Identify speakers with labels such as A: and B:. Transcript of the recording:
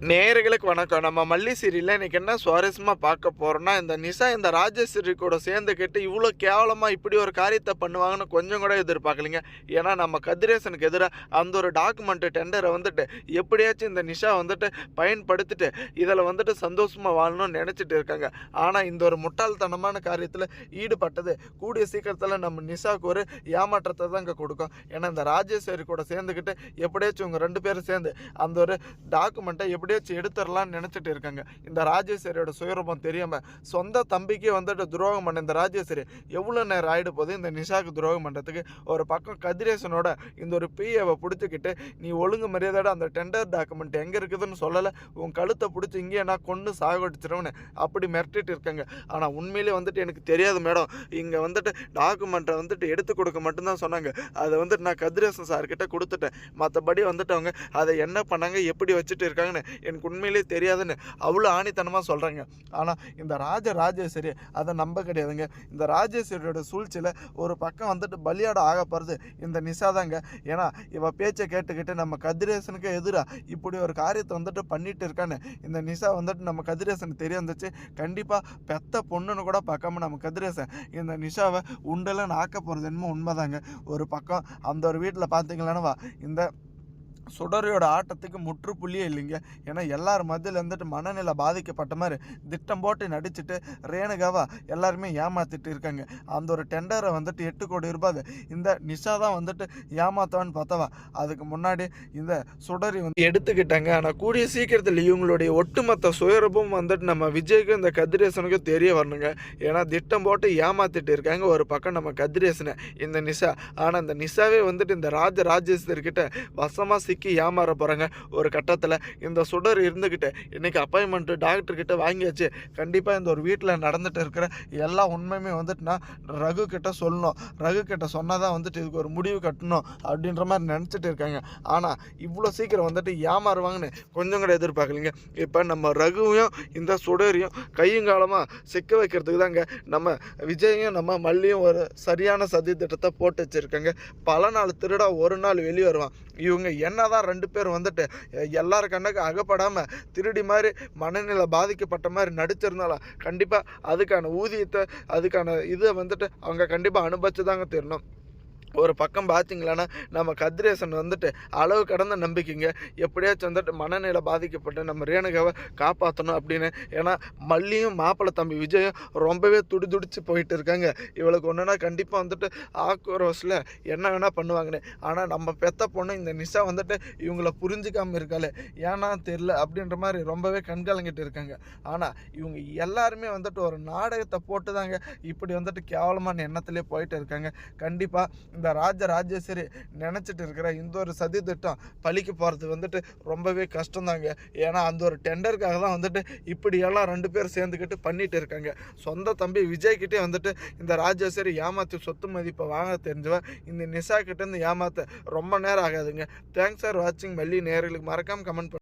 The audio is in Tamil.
A: நேயர்களுக்கு வணக்கம். நம்ம மல்லி சீரியல்ல இன்னைக்கு என்ன சுவாரஸ்யமா பார்க்க போறோம்னா, இந்த நிஷா இந்த ராஜேஸ்வரி கூட சேர்ந்துக்கிட்டு இவ்வளோ கேவலமா இப்படி ஒரு காரியத்த பண்ணுவாங்கன்னு கொஞ்சம் கூட எதிர்பார்க்கலைங்க. ஏன்னா நம்ம கதிரேசனுக்கு எதிரா அந்த ஒரு டாக்குமெண்ட் டெண்டரை வந்துட்டு எப்படியாச்சும் இந்த நிஷா வந்துட்டு பயன்படுத்திட்டு இதில் வந்துட்டு சந்தோஷமா வாழணும்னு நினச்சிட்டு இருக்காங்க. ஆனால் இந்த ஒரு முட்டாள்தனமான காரியத்தில் ஈடுபட்டது கூடிய சீக்கிரத்தில் நம்ம நிஷாவுக்கு ஒரு ஏமாற்றத்தை தான் இங்கே கொடுக்கும். ஏன்னா இந்த ராஜேஸ்வரி கூட சேர்ந்துக்கிட்டு எப்படியாச்சும் இவங்க 2 பேரும் சேர்ந்து அந்த ஒரு டாக்குமெண்ட்டை எப்படியாச்சும் எடுத்துடலாம்னு நினச்சிட்டு இருக்காங்க. இந்த ராஜேஸ்வரியோட சுயரூபம் தெரியாமல் சொந்த தம்பிக்கே வந்துட்டு துரோகம் பண்ண இந்த ராஜேஸ்வரி எவ்வளோ நேரம் ஆகிடு போது இந்த நிஷாவுக்கு துரோகம் பண்ணுறதுக்கு. ஒரு பக்கம் கதிரேசனோட இந்த ஒரு பிஏவை பிடிச்சிக்கிட்டு நீ ஒழுங்கு மரியாதையோட அந்த டெண்டர் டாக்குமெண்ட் எங்கே இருக்குதுன்னு சொல்லலை, உன் கழுத்தை பிடிச்சி இங்கேயே நான் கொண்டு சாகடிச்சிருவேன்னு அப்படி மிரட்டிட்டு இருக்காங்க. ஆனால் உண்மையிலே வந்துட்டு எனக்கு தெரியாது மேடம், இங்கே வந்துட்டு டாக்குமெண்ட்டை வந்துட்டு எடுத்து கொடுக்க மட்டும்தான் சொன்னாங்க. அதை வந்துட்டு நான் கதிரேசன் சார்கிட்ட கொடுத்துட்டேன். மற்றபடி வந்துட்டு அவங்க அதை என்ன பண்ணாங்க எப்படி வச்சுட்டு இருக்காங்கன்னு எனக்கு உண்மையிலே தெரியாதுன்னு அவ்வளோ ஆணித்தனமாக சொல்கிறாங்க. ஆனால் இந்த ராஜேஸ்வரி அதை நம்ப கிடையாதுங்க. இந்த ராஜேஸ்வரியோட சூழ்ச்சியில் ஒரு பக்கம் வந்துட்டு பலியாட ஆக போகிறது இந்த நிஷா தாங்க. ஏன்னா இவ பேச்சை கேட்டுக்கிட்டு நம்ம கதிரேசனுக்கு எதிராக இப்படி ஒரு காரியத்தை வந்துட்டு பண்ணிட்டு இருக்கான்னு இந்த நிஷா வந்துட்டு நம்ம கதிரேசனுக்கு தெரிய வந்துச்சு. கண்டிப்பாக பெத்த பொண்ணுன்னு கூட பார்க்காம நம்ம கதிரேசன் இந்த நிஷாவை உண்டெல்லாம் ஆக்க போகிறது என்னமோ உண்மைதாங்க. ஒரு பக்கம் அந்த ஒரு வீட்டில் பார்த்தீங்களானவா இந்த சுடரியோட ஆட்டத்துக்கு முற்றுப்புள்ளியே இல்லைங்க. ஏன்னா எல்லாரும் மத்தியில் வந்துட்டு மனநிலை பாதிக்கப்பட்ட மாதிரி திட்டம் போட்டு நடிச்சுட்டு ரேணுகாவா எல்லாருமே ஏமாத்திட்டு இருக்காங்க. அந்த ஒரு டெண்டரை வந்துட்டு 8 கோடி ரூபாய் இந்த நிஷா தான் வந்துட்டு ஏமாத்தவான்னு பார்த்தவா அதுக்கு முன்னாடி இந்த சுடரி வந்து எடுத்துக்கிட்டாங்க. ஆனால் கூடிய சீக்கிரத்தில் இவங்களுடைய ஒட்டுமொத்த சுயரூபம் வந்துட்டு நம்ம விஜய்க்கும் இந்த கதிரேசனுக்கும் தெரிய வரணுங்க. ஏன்னா திட்டம் போட்டு ஏமாத்திட்டு இருக்காங்க ஒரு பக்கம் நம்ம கதிரேசனை இந்த நிஷா. ஆனால் இந்த நிஷாவே வந்துட்டு இந்த ராஜேஸ்வரிக்கிட்ட வசமாக சிக்கி ஏமாற போகிறாங்க. ஒரு கட்டத்தில் இந்த சுடர் இருந்துக்கிட்டு இன்றைக்கி அப்பாயின்மெண்ட்டு டாக்டர்கிட்ட வாங்கியாச்சு. கண்டிப்பாக இந்த ஒரு வீட்டில் நடந்துகிட்டு இருக்கிற எல்லா உண்மையுமே வந்துட்டு நான் ரகு கிட்ட சொல்லணும், ரகு கிட்ட சொன்னால் தான் வந்துட்டு இதுக்கு ஒரு முடிவு கட்டணும் அப்படின்ற மாதிரி நினச்சிட்டு இருக்காங்க. ஆனால் இவ்வளோ சீக்கிரம் வந்துட்டு ஏமாறுவாங்கன்னு கொஞ்சம் கூட எதிர்பார்க்கலைங்க. இப்போ நம்ம ரகுவையும் இந்த சுடரையும் கையுங்காலமாக சிக்க வைக்கிறதுக்கு தாங்க நம்ம விஜயும் நம்ம மல்லியும் ஒரு சரியான சதி திட்டத்தை போட்டு வச்சுருக்காங்க. பல நாள் திருடா ஒரு நாள் வெளியே வருவான். இவங்க என்னதான் 2 பேர் வந்துட்டு எல்லாரும் கண்ணுக்கு அகப்படாமல் திருடி மாதிரி மனநிலை பாதிக்கப்பட்ட மாதிரி நடிச்சிருந்தாலும் கண்டிப்பாக அதுக்கான ஊதியத்தை அதுக்கான இதை வந்துட்டு அவங்க கண்டிப்பாக அனுபவிச்சு தாங்க தரணும். ஒரு பக்கம் பார்த்திங்களான்னா நம்ம கதிரேசன் வந்துட்டு அளவு கடந்த நம்பிக்கைங்க. எப்படியாச்சும் வந்துட்டு மனநிலை பாதிக்கப்பட்டு நம்ம ரேணுகாவை காப்பாற்றணும் அப்படின்னு. ஏன்னா மல்லியும் மாப்பிள்ளை தம்பி விஜயும் ரொம்பவே துடிச்சு போயிட்டு இருக்காங்க. இவளுக்கு ஒன்றுனா கண்டிப்பாக வந்துட்டு ஆக்ரோஸில் என்ன வேணால் பண்ணுவாங்கன்னு. ஆனால் நம்ம பெத்த பொண்ணு இந்த நிஷா வந்துட்டு இவங்கள புரிஞ்சிக்காமல் இருக்காளே ஏன்னா தெரில அப்படின்ற மாதிரி ரொம்பவே கண்கலங்கிட்டு இருக்காங்க. ஆனால் இவங்க எல்லாருமே வந்துட்டு ஒரு நாடகத்தை போட்டு தாங்க இப்படி வந்துட்டு கேவலமான எண்ணத்துலேயே போயிட்டு இருக்காங்க. கண்டிப்பாக இந்த ராஜேஸ்வரி நினச்சிட்டு இருக்கிற இந்த ஒரு சதி திட்டம் பழிக்க போகிறது வந்துட்டு ரொம்பவே கஷ்டம்தாங்க. ஏன்னா அந்த ஒரு டெண்டருக்காக தான் வந்துட்டு இப்படியெல்லாம் 2 பேர் சேர்ந்துக்கிட்டு பண்ணிட்டு இருக்காங்க. சொந்த தம்பி விஜய்கிட்டே வந்துட்டு இந்த ராஜேஸ்வரி ஏமாற்றி சொத்து மதிப்பை வாங்க தெரிஞ்சவன் இந்த நிஷா கிட்டேருந்து ஏமாற்ற ரொம்ப நேரம் ஆகாதுங்க. தேங்க்ஸ் ஃபார் வாட்சிங். மல்லி நேயர்களுக்கு மறக்காமல் கமெண்ட்